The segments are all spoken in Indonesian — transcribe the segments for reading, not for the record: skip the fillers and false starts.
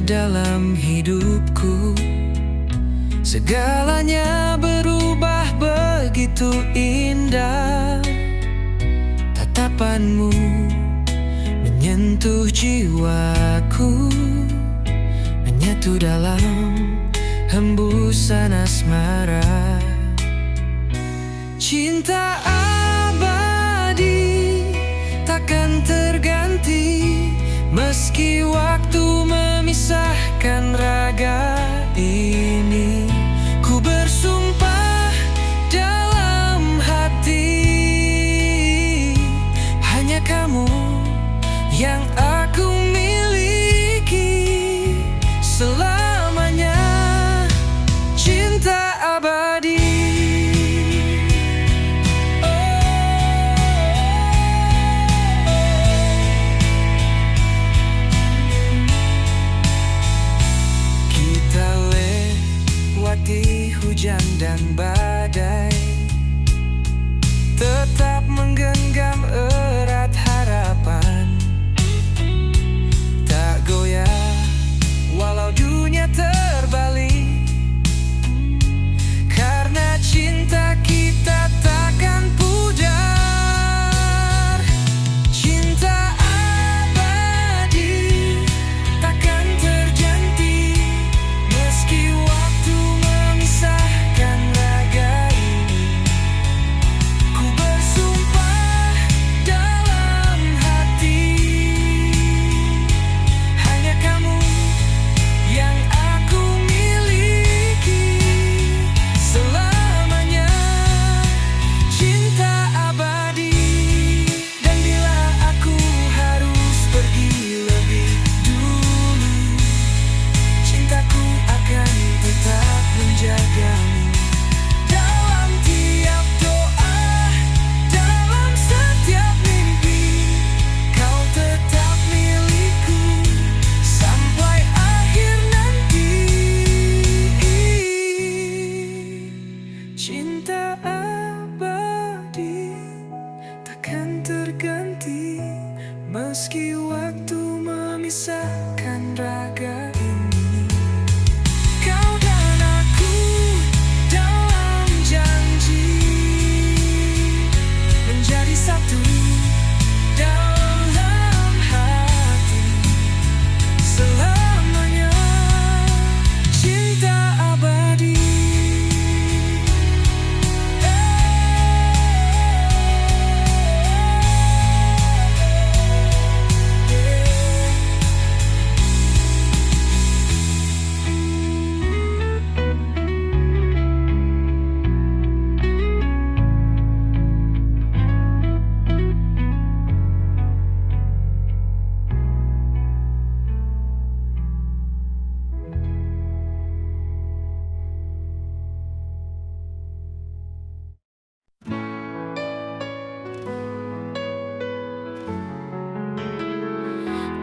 dalam hidupku. Segalanya berubah begitu indah. Tatapanmu menyentuh jiwaku, menyatu dalam hembusan asmara. Cinta abadi takkan terganti, meski waktu memisahkan raga ini. Ku bersumpah dalam hati, hanya kamu yang aku miliki selamanya. Cinta abadi. Hujan dan badai, tetap menggenggam erat harapan. Tak goyah walau dunia terbalik, karena cinta kita takkan pudar. Cinta abadi takkan terganti, meski waktu memisahkan raga ini. Ku bersumpah dalam hati, hanya kamu yang aku miliki selamanya. Cinta abadi. Dan bila aku harus pergi lebih dulu, cintaku akan tetap menjagamu. Dalam tiap doa, dalam setiap mimpi, kau tetap milikku sampai akhir nanti. Cinta abadi takkan terganti, meski waktu memisahkan raga ini. Kau dan aku dalam janji, menjadi satu dalam hati selamanya. Cinta abadi.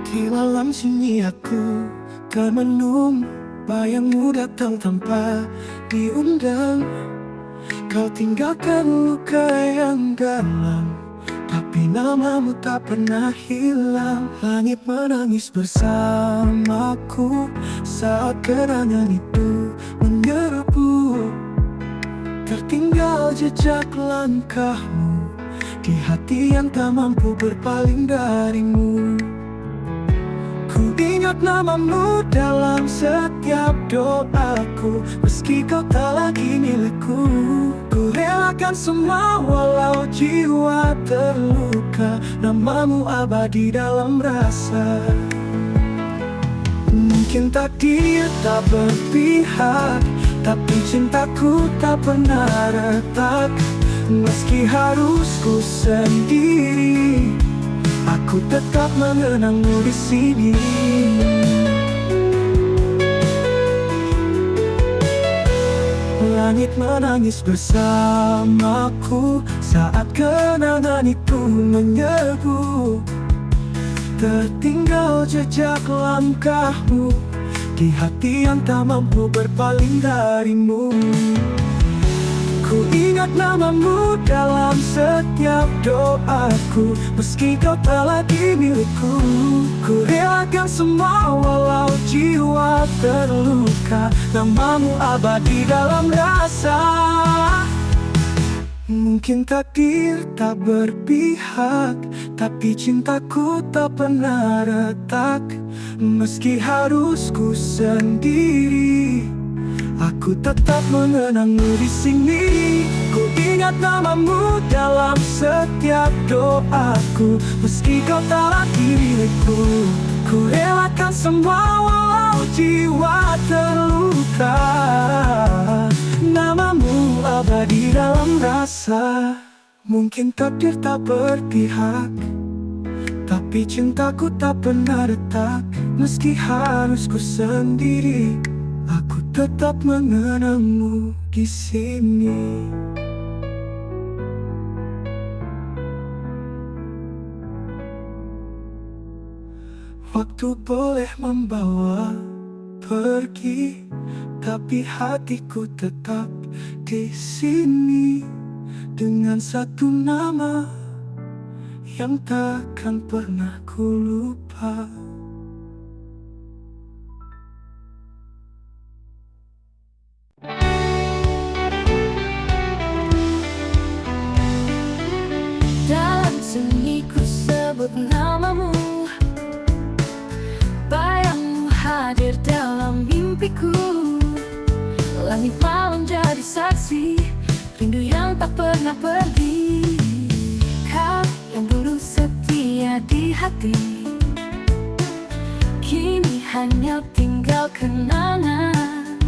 Di malam sunyi aku kan menung, bayangmu datang tanpa diundang. Kau tinggalkan luka yang dalam, tapi namamu tak pernah hilang. Langit menangis bersamaku saat kenangan itu menyerbu. Tertinggal jejak langkahmu di hati yang tak mampu berpaling darimu. Ku ingat namamu dalam setiap doaku, meski kau tak lagi milikku. Ku relakan semua walau jiwa terluka, namamu abadi dalam rasa. Mungkin takdir tak berpihak, tapi cintaku tak pernah retak. Meski harus ku sendiri, aku tetap mengenangmu di sini. Langit menangis bersamaku saat kenangan itu menyerbu. Tertinggal jejak langkahmu di hati yang tak mampu berpaling darimu. Ku ingat namamu dalam setiap doaku, meski kau tak lagi milikku. Ku relakan semua walau jiwa terluka, namamu abadi dalam rasa. Mungkin takdir tak berpihak, tapi cintaku tak pernah retak. Meski harus ku sendiri, aku tetap mengenangmu di sini. Ku ingat namamu dalam setiap doaku. Meski kau tak lagi milikku, ku relakan semua walau jiwa terluka. Namamu abadi dalam rasa. Mungkin takdir tak berpihak, tapi cintaku tak pernah retak. Meski harus ku sendiri, aku tetap mengenangmu di sini. Waktu boleh membawa pergi, tapi hatiku tetap di sini. Dengan satu nama yang takkan pernah ku lupa. Dalam sunyi ku sebut namamu, bayangmu hadir dalam mimpiku. Langit malam jadi saksi, rindu yang tak pernah pergi. Kau yang dulu setia di hati, kini hanya tinggal kenangan.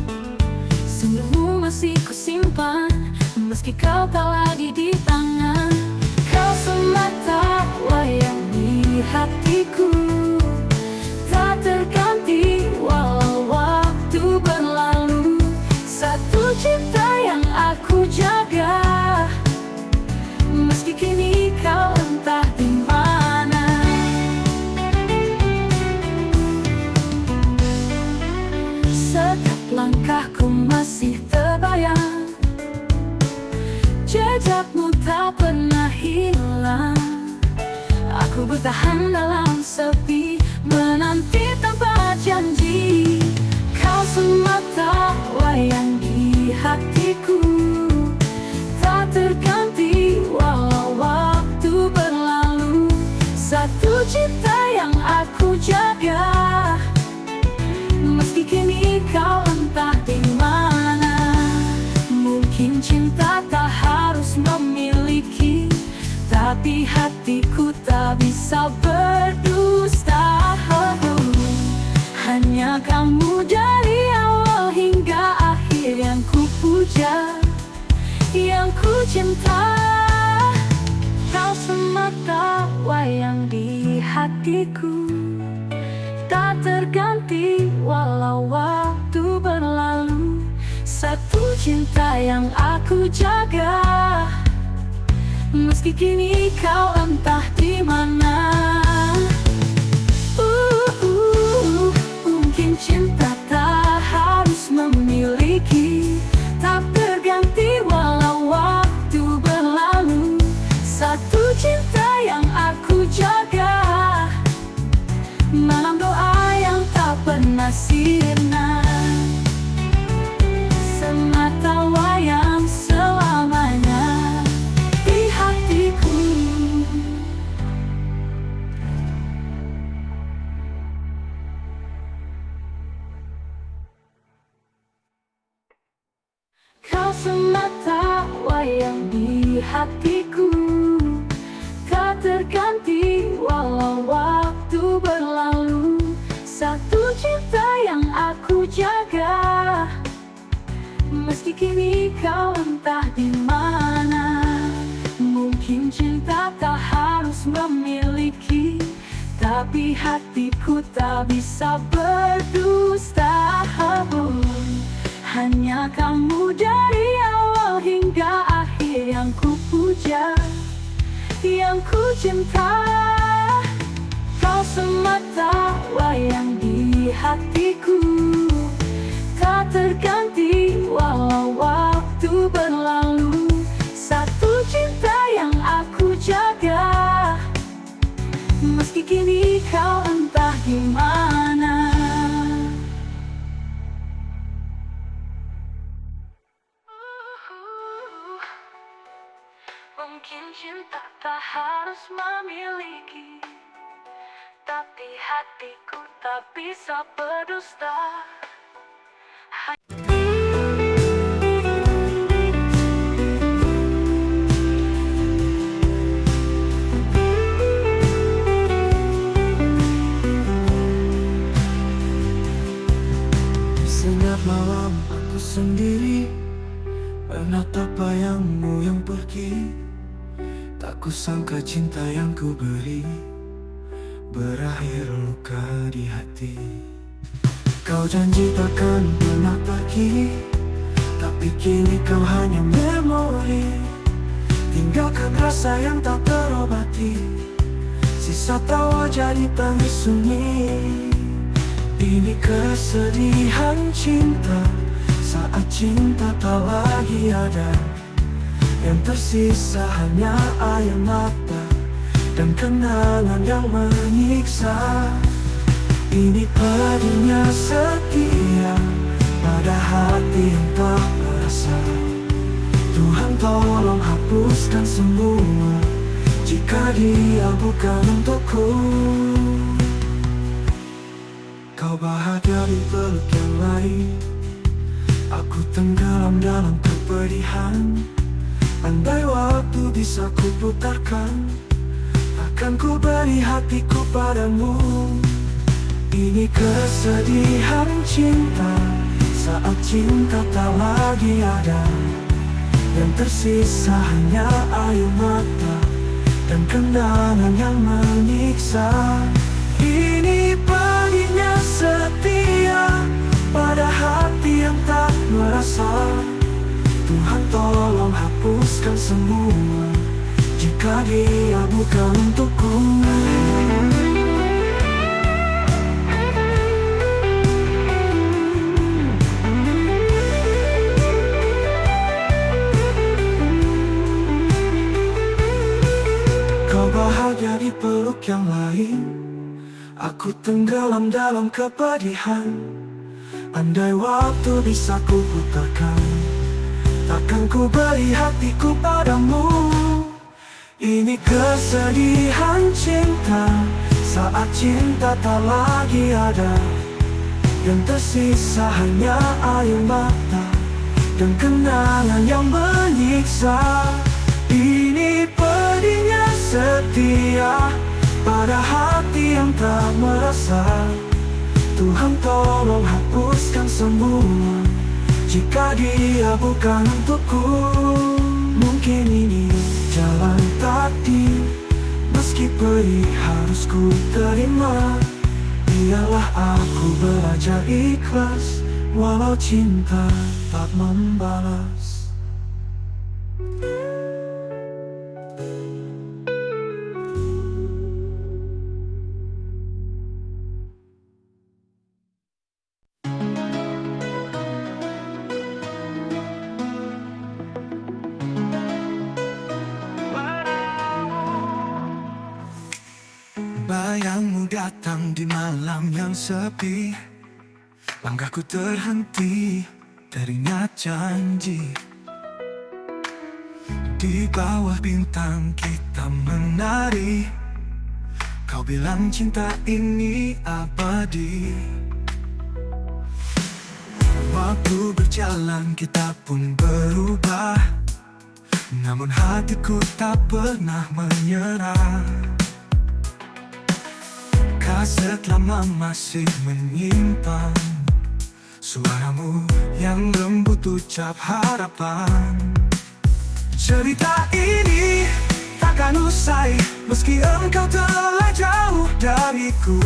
Senyummu masih ku simpan, meski kau tak lagi di tangan. Kau semata wayang di hatiku, tak terganti walau waktu berlalu. Satu cinta yang aku jaga, meski kini kau entah di mana. Setiap langkahku masih terbayang, jejakmu tak pernah hilang. Aku bertahan dalam sepi, menanti tanpa janji. Kau semata wayang di hatiku, tak terganti walau waktu berlalu. Satu cinta yang aku jaga, meski kini kau entah di mana. Mungkin cinta tak harus memiliki, tapi hatiku tak bisa berdusta. Hanya kamu dari awal hingga akhir yang ku puja, yang ku cinta. Kau semata wayang di hatiku, tak terganti walau waktu berlalu. Satu cinta yang aku jaga, meski kini kau entah di mana. Mungkin cinta tak harus memiliki, tak terganti walau waktu berlalu. Satu cinta yang aku jaga, malam doa yang tak pernah sirna. Semata wayang selamanya di hatiku. Kau semata wayang di hatiku, tak terganti walau waktu berlalu. Satu cinta yang aku jaga, meski kini kau entah di mana. Mungkin cinta tak harus memiliki, tapi hatiku tak bisa berdusta. Hanya kamu dari awal hingga akhir yang ku puja, yang ku cinta. Kau semata wayang di hatiku, tak terganti walau waktu berlalu. Satu cinta yang aku jaga, meski kini kau entah di mana. bisa berdusta. Setiap malam aku sendiri menatap bayangmu yang pergi. Tak kusangka cinta yang ku beri berakhir luka di hati. Kau janji takkan pernah pergi, tapi kini kau hanya memori. Tinggalkan rasa yang tak terobati, sisa tawa jadi tangis sunyi. Ini kesedihan cinta saat cinta tak lagi ada. Yang tersisa hanya air mata dan kenangan yang menyiksa. Ini pedihnya setia pada hati yang tak merasa. Tuhan tolong hapuskan semua jika dia bukan untukku. Kau bahagia di peluk yang lain, aku tenggelam dalam kepedihan. Andai waktu bisa ku putarkan, akan ku beri hatiku padamu. Ini kesedihan cinta saat cinta tak lagi ada. Yang tersisa hanya air mata dan kenangan yang menyiksa. Ini pedihnya setia pada hati yang tak merasa. Tuhan tolong hapuskan semua jika dia bukan untukku. Kau bahagia di peluk yang lain, aku tenggelam dalam kepedihan. Andai waktu bisa ku putarkan, takkan ku beri hatiku padamu. Ini kesedihan cinta saat cinta tak lagi ada. Yang tersisa hanya air mata dan kenangan yang menyiksa. Ini pedihnya setia pada hati yang tak merasa. Tuhan tolong hapuskan semua jika dia bukan untukku. Mungkin ini jalan takdir, meski pedih harus ku terima. Biarlah aku belajar ikhlas, walau cinta tak membalas. Bayangmu datang di malam yang sepi, langkahku terhenti, teringat janji. Di bawah bintang kita menari, kau bilang cinta ini abadi. Waktu berjalan kita pun berubah, namun hatiku tak pernah menyerah. Kaset lama masih menyimpan suaramu yang lembut ucap harapan. Cerita ini takkan usai meski engkau telah jauh dariku.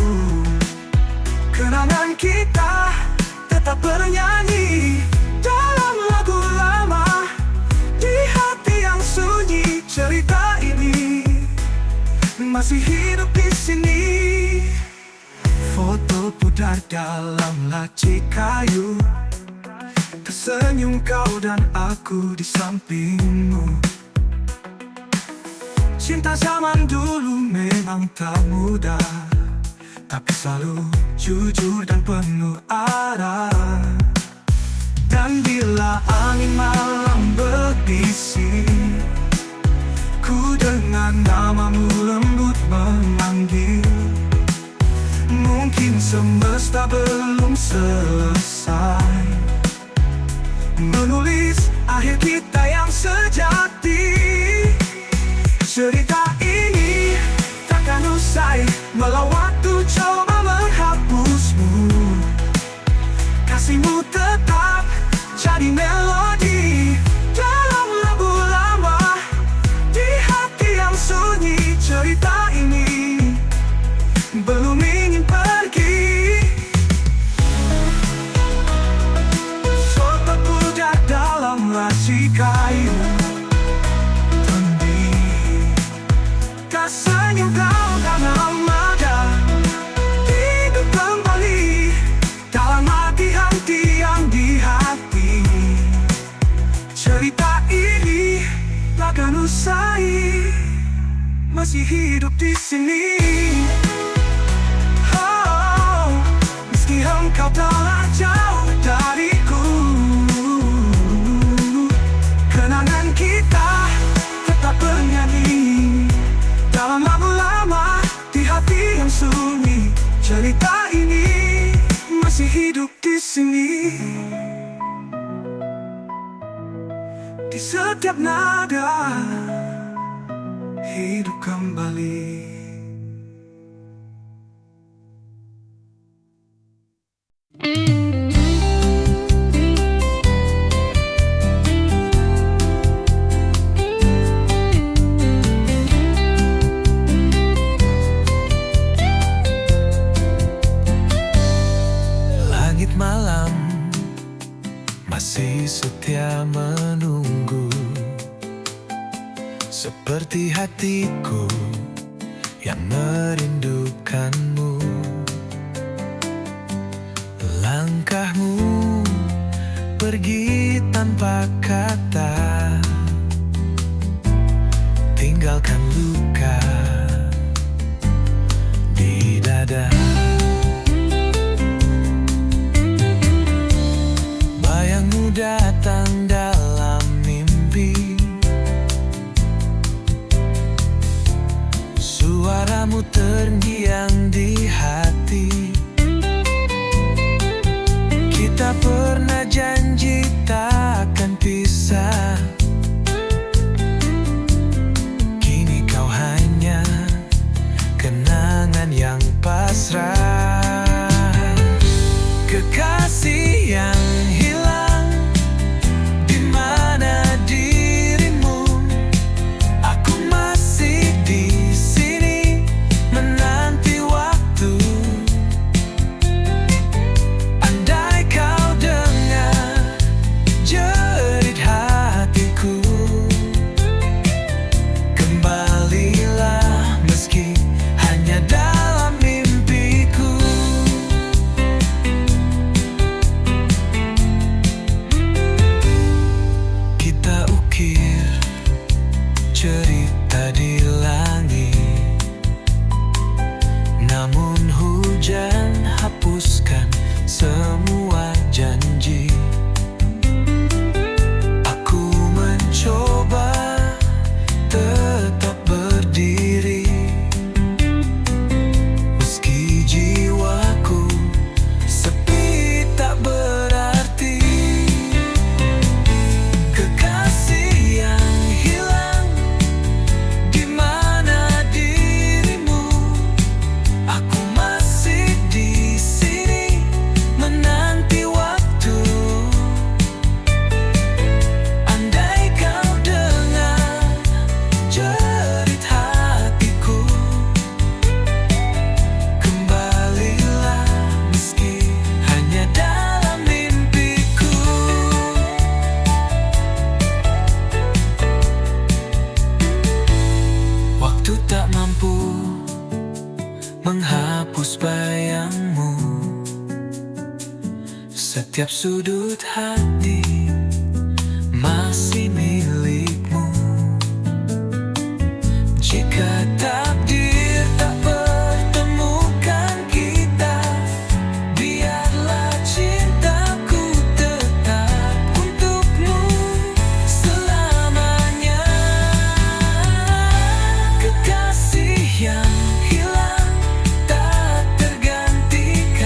Kenangan kita tetap bernyanyi dalam lagu lama di hati yang sunyi. Cerita ini masih hidup di sini. Foto pudar dalam laci kayu, tersenyum kau dan aku di sampingmu. Cinta zaman dulu memang tak mudah, tapi selalu jujur dan penuh arah. Dan bila angin malam berbisik, ku dengar namamu lembut memanggil. Mungkin Semesta belum selesai menulis akhir kita yang sejati. Cerita ini takkan usai walau waktu coba menghapusmu. Kasihmu tetap jadi melodi dalam lagu lama di hati yang sunyi. Cerita ini belum ingin pergi. Sobat budak dalam laci kayu tendi, tak senyum kau karena armada hidup kembali dalam hati-hati yang di hati. Cerita ini takkan usai, masih hidup di sini. Oh, meski engkau telah jauh dariku, kenangan kita tetap bernyanyi dalam lagu lama di hati yang sunyi. Cerita ini masih hidup di sini, di setiap nada hidup kembali. Langit malam masih setia menunggu, seperti hatiku yang merindukanmu. Langkahmu pergi tanpa kata, tinggalkan luka di dada. Bayangmu datang dalam mimpi, suaramu terngiang di hati. Kita pernah janji takkan pisah, kini kau hanya kenangan yang pasrah. Kekasih yang hilang, di mana dirimu? Aku masih di sini menanti waktu. Andai kau dengar jerit hatiku, kembalilah meski hanya dalam mimpiku. Kita ukir cerita di langit, namun hujan hapuskan semua janji. Aku mencoba tetap berdiri, meski jiwaku sepi tak berarti. Kekasih yang hilang, di mana dirimu? Aku masih di sini menanti waktu. Andai kau dengar jerit hatiku, kembalilah meski hanya dalam mimpiku. Waktu tak mampu menghapus bayangmu, setiap sudut hati masih milikmu. Jika takdir tak pertemukan kita, biarlah cintaku tetap untukmu selamanya. Kekasih yang hilang tak tergantikan,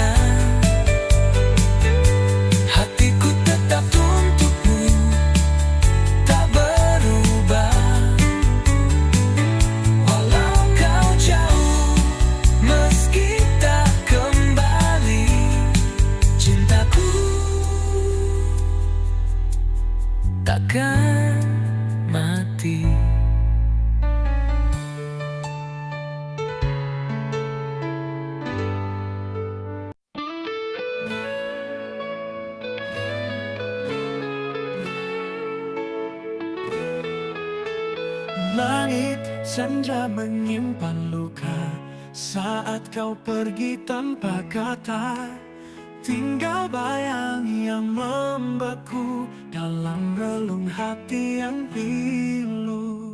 takkan mati. Langit senja menyimpan luka saat kau pergi tanpa kata. Tinggal bayang yang membeku dalam relung hati yang pilu.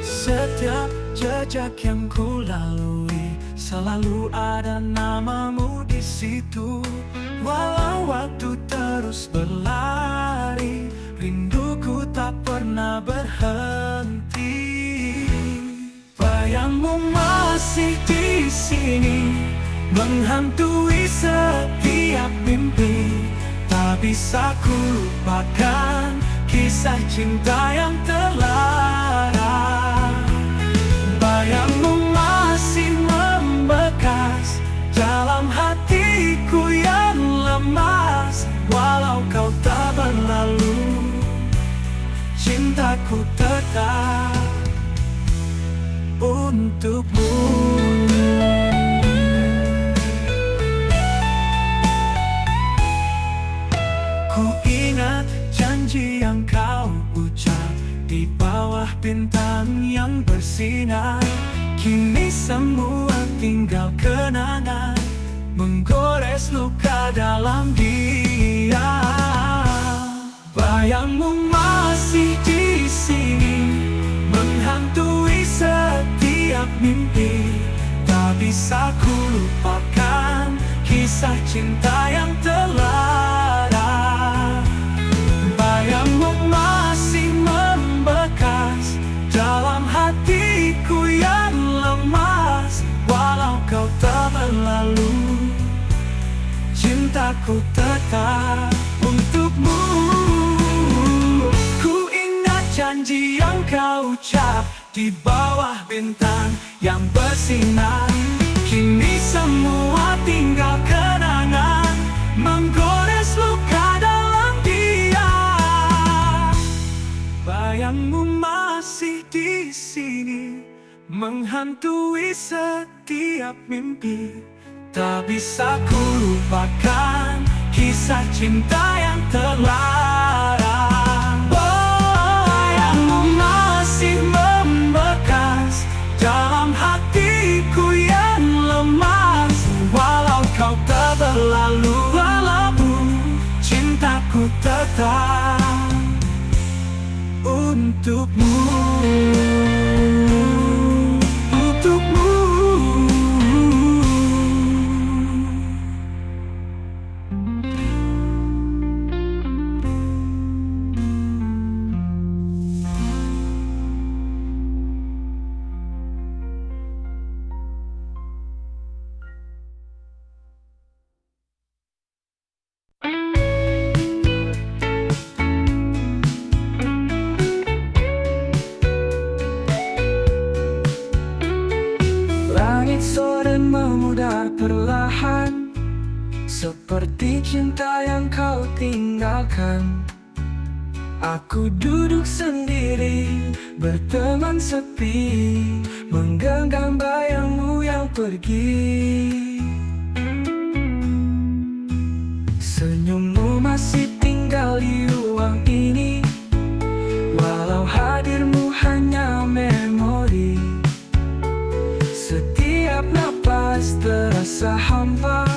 Setiap jejak yang ku lalui selalu ada namamu di situ. Walau waktu terus berlari, rinduku tak pernah berhenti. Bayangmu masih di sini, menghantui setiap mimpi. Tak bisa ku lupakan kisah cinta yang terlarang. Bayangmu masih membekas dalam hatiku yang lemas. Walau kau tak berlalu, cintaku tetap untukmu. Ku ingat janji yang kau ucap di bawah bintang yang bersinar. Kini semua tinggal kenangan, menggores luka dalam dia. Bayangmu masih di sini, menghantui setiap mimpi. Tak bisa ku lupakan kisah cinta yang terlarang. Bayangmu masih membekas dalam hatiku yang lemas. Walau kau tak berlalu, cintaku tetap untukmu. Ku ingat janji yang kau ucap di bawah bintang yang bersinar. Kini semua tinggal kenangan, menggores luka dalam dia. Bayangmu masih di sini, menghantui setiap mimpi. Tak bisa ku lupakan kisah cinta yang terlarang. Bayangmu masih membekas dalam hatiku yang lemas. Walau kau tak berlalu, walaupun cintaku tetap untukmu. Untukmu. Langit sore memudar perlahan, seperti cinta yang kau tinggalkan. Aku duduk sendiri, berteman sepi, menggenggam bayangmu yang pergi. Senyummu masih tinggal di ruang ini, walau hadirmu hanya memori. Setiap napas terasa hampa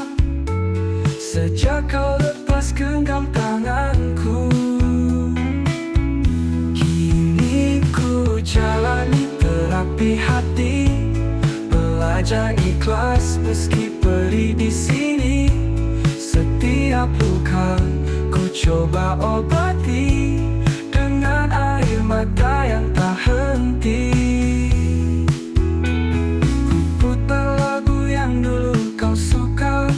sejak kau lepas genggam tanganku. Kini ku jalani terapi hati, belajar ikhlas meski perih di sini. Setiap luka ku coba obati dengan air mata yang tak henti. Lagu yang dulu kau suka,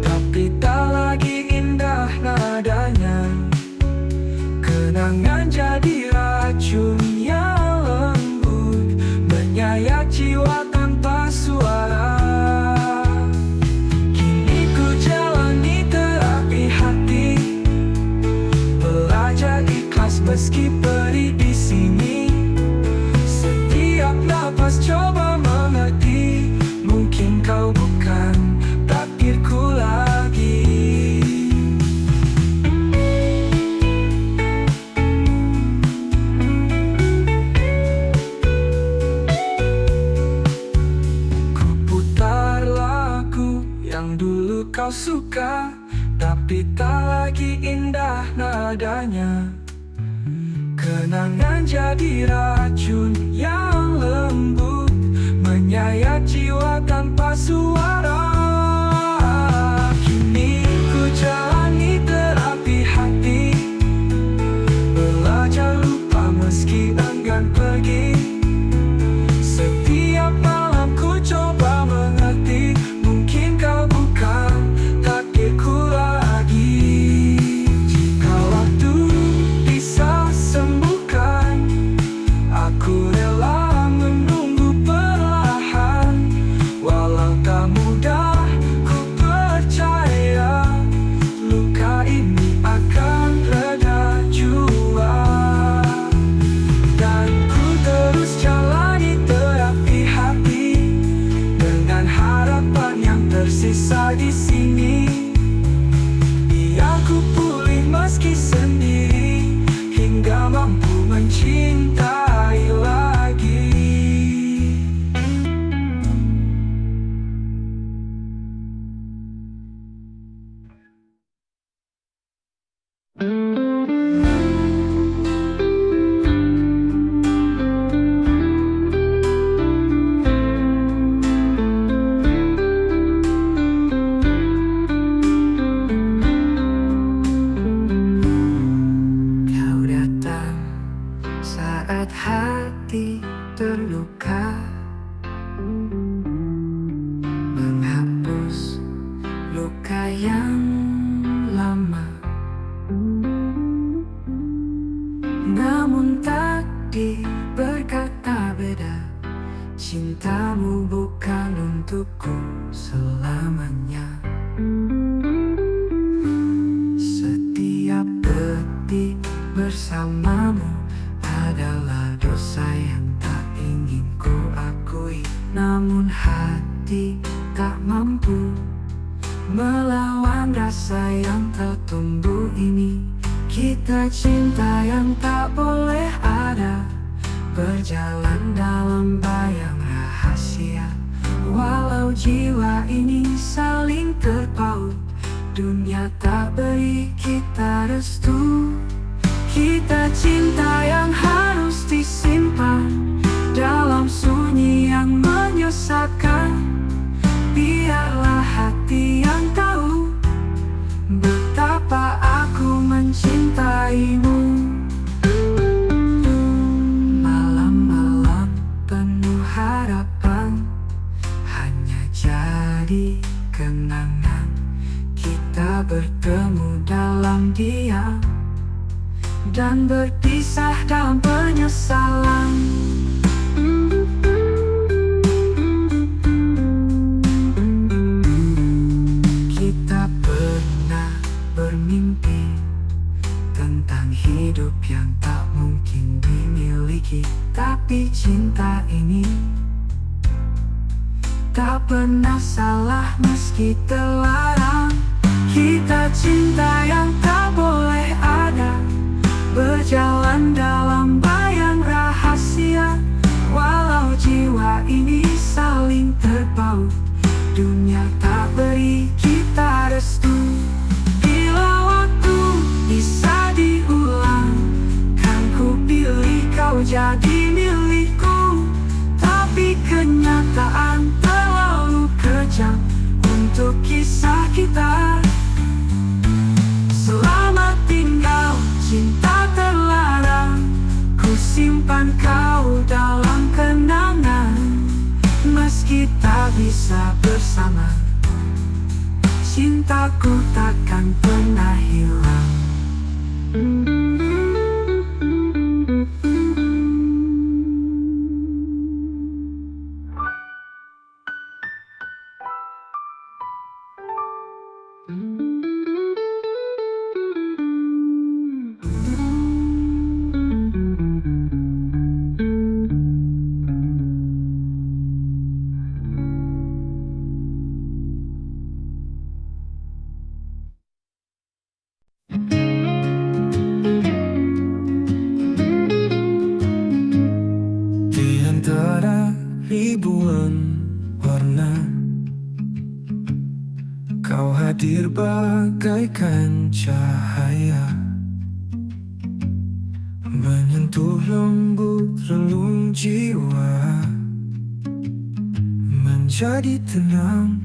tapi tak lagi indah nadanya. Kenangan jadi racun yang lembut, menyayat jiwa tanpa suara. Kini ku jalani terapi hati, yang dulu kau suka, tapi tak lagi indah nadanya. Kenangan jadi racun yang lembut, menyayat jiwa tanpa suara. Kini ku jalani terapi hati, belajar lupa meski enggan pergi. Setiap malam ku coba mengerti, mungkin kau bukan takdirku lagi. Jika waktu bisa sembuhkan, aku rela menunggu perlahan. Walau tak mudah, ku percaya luka ini akan reda jua. Dan ku terus jalani terapi hati, dengan harapan yang tersisa di sini. Biar ku pulih meski sendiri, hingga mampu mencintai lagi. Kau datang saat hati terluka, menghapus luka yang lama. Namun takdir berkata beda, cintamu bukan untukku selamanya. Setiap detik bersamamu adalah dosa yang tak ingin ku akui. Namun hati tak mampu melawan rasa yang tertumbuh ini. Kita cinta yang tak boleh ada, berjalan dalam bayang rahasia. Walau jiwa ini saling terpaut, dunia tak beri kita restu. Kita cinta yang harus disimpan dalam sunyi yang menyesatkan. Biarlah hati yang tahu betapa aku mencintaimu. Malam-malam penuh harapan hanya jadi kenangan. Kita bertemu dalam diam dan berpisah dalam penyesalan. Kita pernah bermimpi tentang hidup yang tak mungkin dimiliki, tapi cinta ini tak pernah salah meski terlarang. Kita cinta yang tak boleh ada, berjalan dalam bayang rahasia. Walau jiwa ini saling terpaut, dunia tak beri kita restu. Bila waktu bisa diulang, kan ku pilih kau jadi milikku. Tapi kenyataan terlalu kejam untuk kisah kita. Selamat tinggal cinta terlarang, ku simpan kau dalam kenangan. Meski tak bisa bersama, cintaku takkan pernah hilang. ribuan warna Kau hadir bagaikan cahaya, menyentuh lembut relung jiwa, menjadi tenang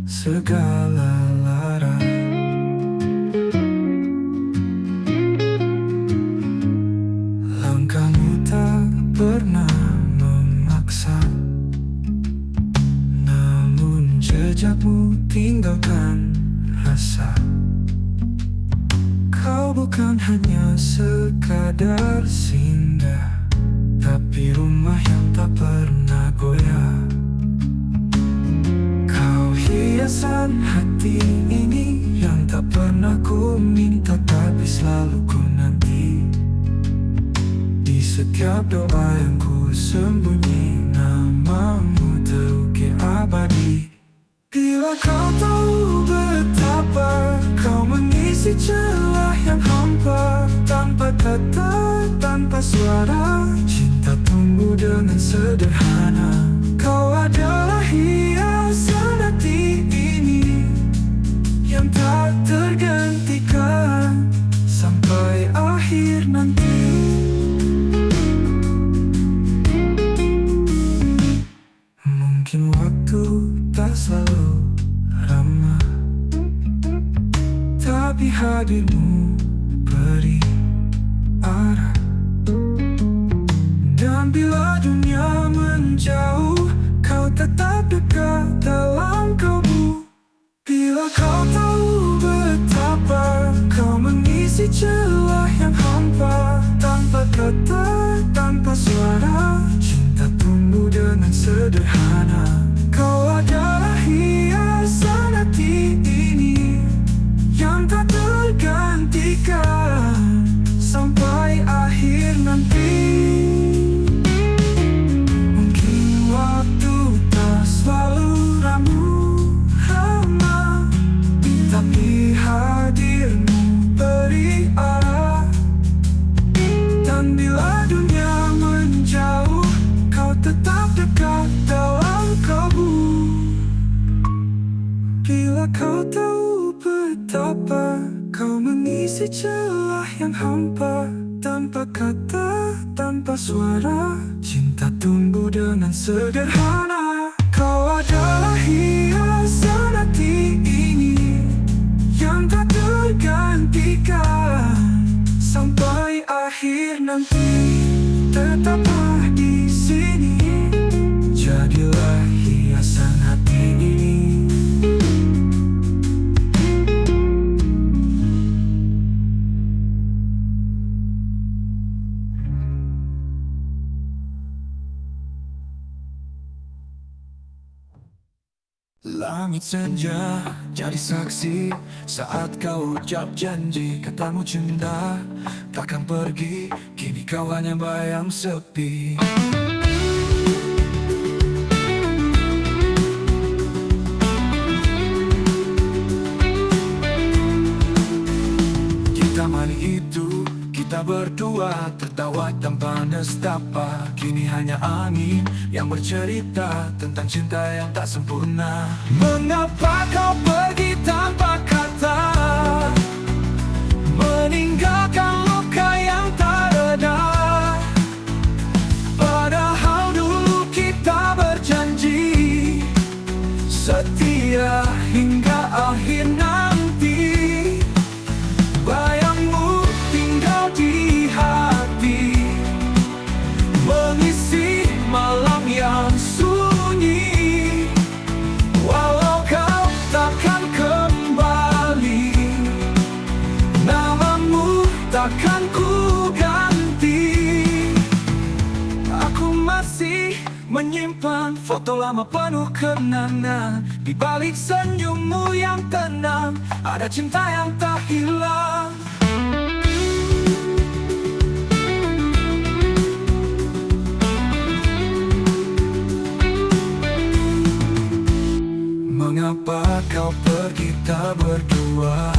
segala lara. Langkahmu tak pernah memaksa, namun jejakmu tinggalkan rasa. Kau bukan hanya sekadar singgah, tapi rumah yang tak pernah goyah. Kau hiasan hati ini yang tak pernah ku minta, tapi selalu ku nanti. Di setiap doa yang ku sembunyi, namamu terukir abadi. Bila kau tahu betapa kau mengisi celah yang hampa, tanpa kata, tanpa suara, cinta tumbuh dengan sederhana. Kau adalah hiasan hati ini yang tak tergantikan sampai akhir nanti. Mungkin waktu tak selalu ramah, tapi hadirmu beri arah. Dan bila dunia menjauh, kau tetap dekat dalam kalbu. Bila kau tahu betapa kau mengisi celah yang hampa, tanpa kata, tanpa suara, cinta tumbuh dengan sederhana. Kau adalah hiasan hati ini yang tak tergantikan sampai akhir nanti. Mungkin waktu tak selalu ramah, tapi hadirmu beri arah. Dan bila dunia menjauh, kau tetap dekat dalam kalbu. Bila kau tahu betapa kau mengisi celah yang hampa, tanpa kata, tanpa suara, cinta tumbuh dengan sederhana. Kau adalah hiasan hati ini yang tak tergantikan sampai akhir nanti. Tetaplah di sini, jadilah hiasan hati ini. Langit senja jadi saksi saat kau ucap janji. Katamu cinta takkan pergi, kini kau hanya bayang sepi. Kita malam itu, kita berdua tertawa tanpa nestapa. Kini hanya angin yang bercerita tentang cinta yang tak sempurna. Mengapa kau pergi tanpa kata, meninggalkan luka yang tak reda? Padahal dulu kita berjanji setia hingga akhir nanti. Bayangmu tinggal di hati, mengisi malam yang sunyi. Walau kau takkan kembali, namamu takkan ku ganti. Aku masih menyimpan foto lama penuh kenangan. Di balik senyummu yang tenang, ada cinta yang tak hilang. Mengapa kau pergi tak berdua,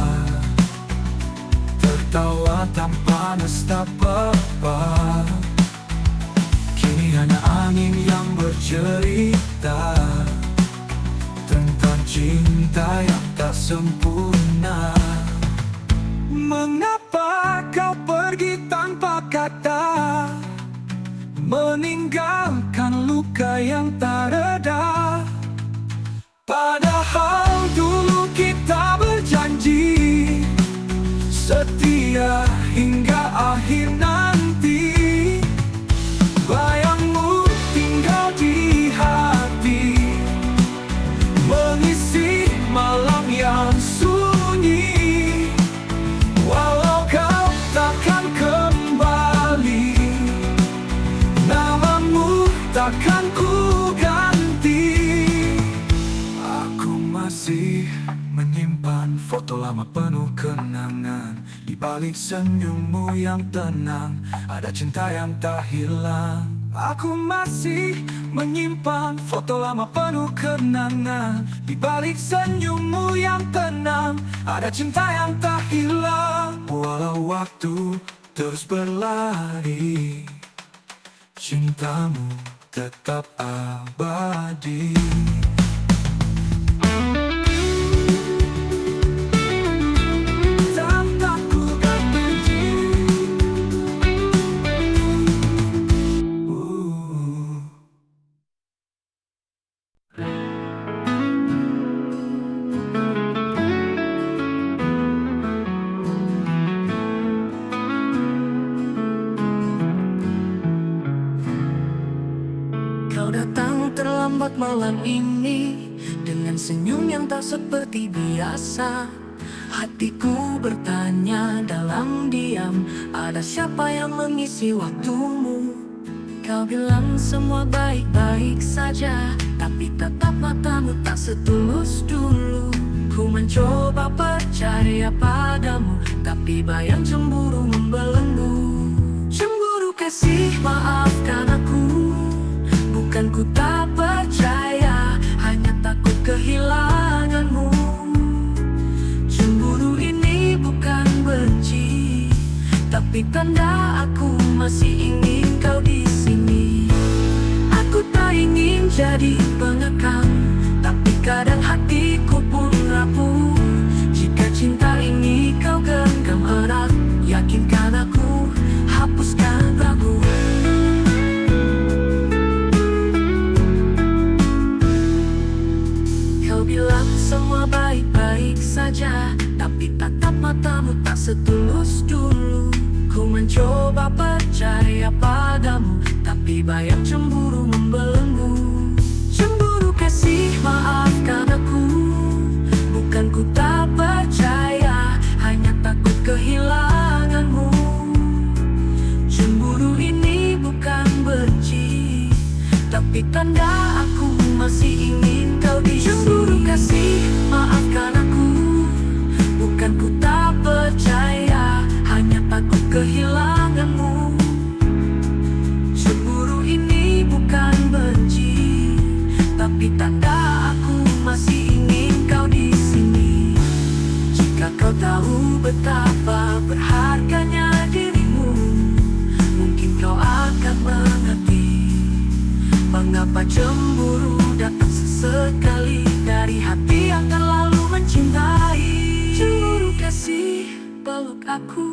tertawa tanpa nestapa? Kini hanya angin yang bercerita tentang cinta yang tak sempurna. Mengapa kau pergi tanpa kata, meninggalkan luka yang tak reda? Padahal dulu kita berjanji setia hingga akhir nanti. Bayangmu tinggal di hati, mengisi malam yang sunyi. Walau kau takkan kembali, namamu takkan ku ganti. Aku masih menyimpan foto lama penuh kenangan. Di balik senyummu yang tenang, ada cinta yang tak hilang. Aku masih menyimpan foto lama penuh kenangan. Di balik senyummu yang tenang, ada cinta yang tak hilang. Walau waktu terus berlari, cintamu tetap abadi. Kau datang terlambat malam ini dengan senyum yang tak seperti biasa. Hatiku bertanya dalam diam, ada siapa yang mengisi waktumu? Kau bilang semua baik-baik saja, tapi tatap matamu tak setulus dulu. Ku mencoba percaya padamu, tapi bayang cemburu membelenggu. Cemburu kasih, maafkan aku, bukan ku tak percaya, hanya takut kehilanganmu. Cemburu ini bukan benci, tapi tanda aku masih ingin kau di sini. Aku tak ingin jadi pengekang, tapi kadang hatiku pun rapuh. Jika cinta ini kau genggam erat, yakinkan aku, hapuskan ragu. Kau bilang semua baik-baik saja, tapi tatap matamu tak setulus dulu. Ku mencoba percaya padamu, tapi bayang cemburu membelenggu. Cemburu kasih, maafkan aku, bukan ku tak percaya, hanya takut kehilanganmu. Cemburu ini bukan benci, tapi tanda aku masih ingin kau di sini. Cemburu kasih, maafkan aku, bukan ku tak percaya, hanya takut kehilanganmu. Cemburu ini bukan benci, tapi tanda aku masih ingin kau di sini. Jika kau tahu betapa berharganya dirimu, mungkin kau akan mengerti mengapa cemburu datang sesekali dari hati yang terlalu mencintai. Cemburu kasih, peluk aku,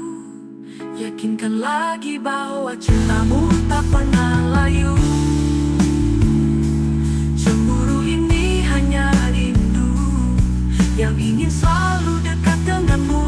yakinkan lagi bahwa cintamu tak pernah layu. Cemburu ini hanya rindu yang ingin selalu dekat denganmu.